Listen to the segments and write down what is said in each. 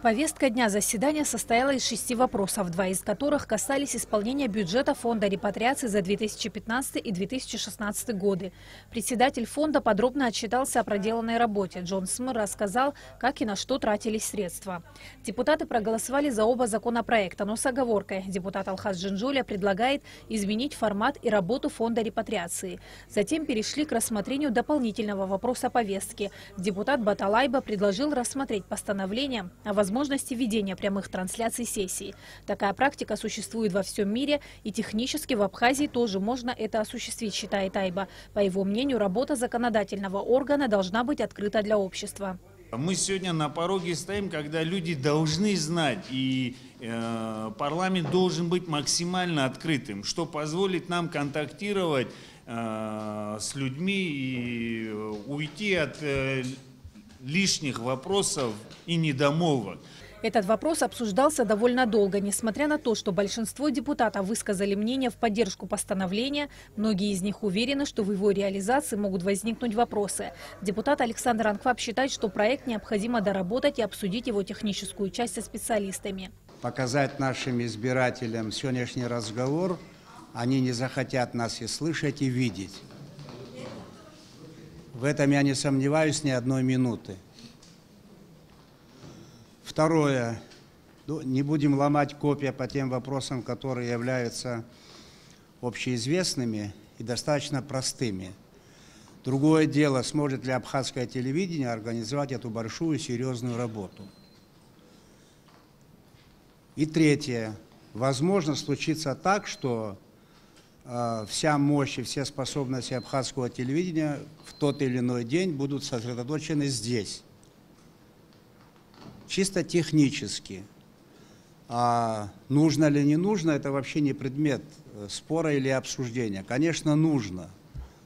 Повестка дня заседания состояла из 6 вопросов, 2 из которых касались исполнения бюджета фонда репатриации за 2015 и 2016 годы. Председатель фонда подробно отчитался о проделанной работе. Джон Смыр рассказал, как и на что тратились средства. Депутаты проголосовали за оба законопроекта, но с оговоркой. Депутат Алхаз Джинджоля предлагает изменить формат и работу фонда репатриации. Затем перешли к рассмотрению дополнительного вопроса повестки. Депутат Баталайба предложил рассмотреть постановление о возможности ведения прямых трансляций сессий. Такая практика существует во всем мире, и технически в Абхазии тоже можно это осуществить, считает Айба. По его мнению, работа законодательного органа должна быть открыта для общества. Мы сегодня на пороге стоим, когда люди должны знать, и парламент должен быть максимально открытым, что позволит нам контактировать с людьми и уйти от лишних вопросов и недомолвок. Этот вопрос обсуждался довольно долго. Несмотря на то, что большинство депутатов высказали мнение в поддержку постановления, многие из них уверены, что в его реализации могут возникнуть вопросы. Депутат Александр Анкваб считает, что проект необходимо доработать и обсудить его техническую часть со специалистами. Показать нашим избирателям сегодняшний разговор, они не захотят нас и слышать, и видеть. В этом я не сомневаюсь ни одной минуты. Второе. Не будем ломать копья по тем вопросам, которые являются общеизвестными и достаточно простыми. Другое дело, сможет ли абхазское телевидение организовать эту большую серьезную работу. И третье. Возможно случится так, что вся мощь и все способности абхазского телевидения в тот или иной день будут сосредоточены здесь. Чисто технически. А нужно или не нужно, это вообще не предмет спора или обсуждения. Конечно, нужно.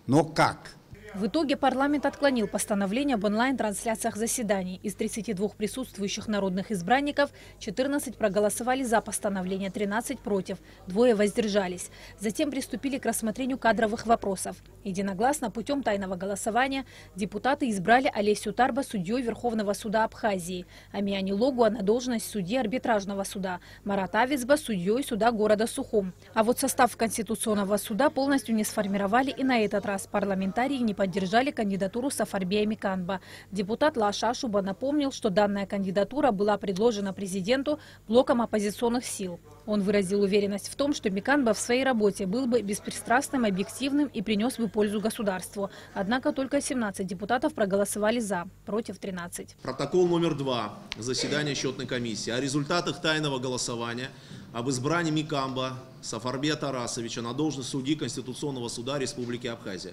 Но как? В итоге парламент отклонил постановление об онлайн-трансляциях заседаний. Из 32 присутствующих народных избранников 14 проголосовали за постановление, 13 против, 2 воздержались. Затем приступили к рассмотрению кадровых вопросов. Единогласно путем тайного голосования депутаты избрали Олесю Тарба судьей Верховного суда Абхазии, Амиани Логуа на должность судьи арбитражного суда, Марат Авицба судьей суда города Сухум. А вот состав Конституционного суда полностью не сформировали, и на этот раз парламентарии не поддержали кандидатуру Сафарбия Миканба. Депутат Лаша Ашуба напомнил, что данная кандидатура была предложена президенту блоком оппозиционных сил. Он выразил уверенность в том, что Миканба в своей работе был бы беспристрастным, объективным и принес бы пользу государству. Однако только 17 депутатов проголосовали за, против 13. Протокол номер 2 заседания счетной комиссии о результатах тайного голосования об избрании Миканба Сафарбия Тарасовича на должность судьи Конституционного суда Республики Абхазия.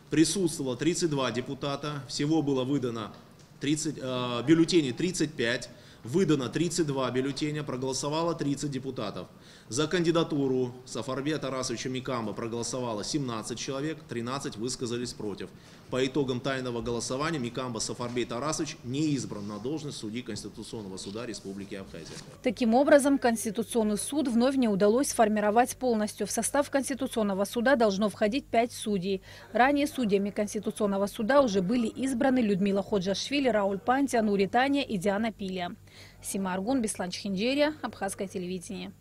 Присутствовало 32 депутата, всего было выдано бюллетеней 35, выдано 32 бюллетеня, проголосовало 30 депутатов. За кандидатуру Сафарбия Тарасовича Миканба проголосовало 17 человек, 13 высказались против. По итогам тайного голосования Миканба Сафарбий Тарасович не избран на должность судьи Конституционного суда Республики Абхазия. Таким образом, Конституционный суд вновь не удалось сформировать полностью. В состав Конституционного суда должно входить 5 судей. Ранее судьями Конституционного суда уже были избраны Людмила Ходжашвили, Рауль Пантия, Нури Таня и Диана Пилия. Сима Аргун, Беслан Чхинджерия, Абхазское телевидение.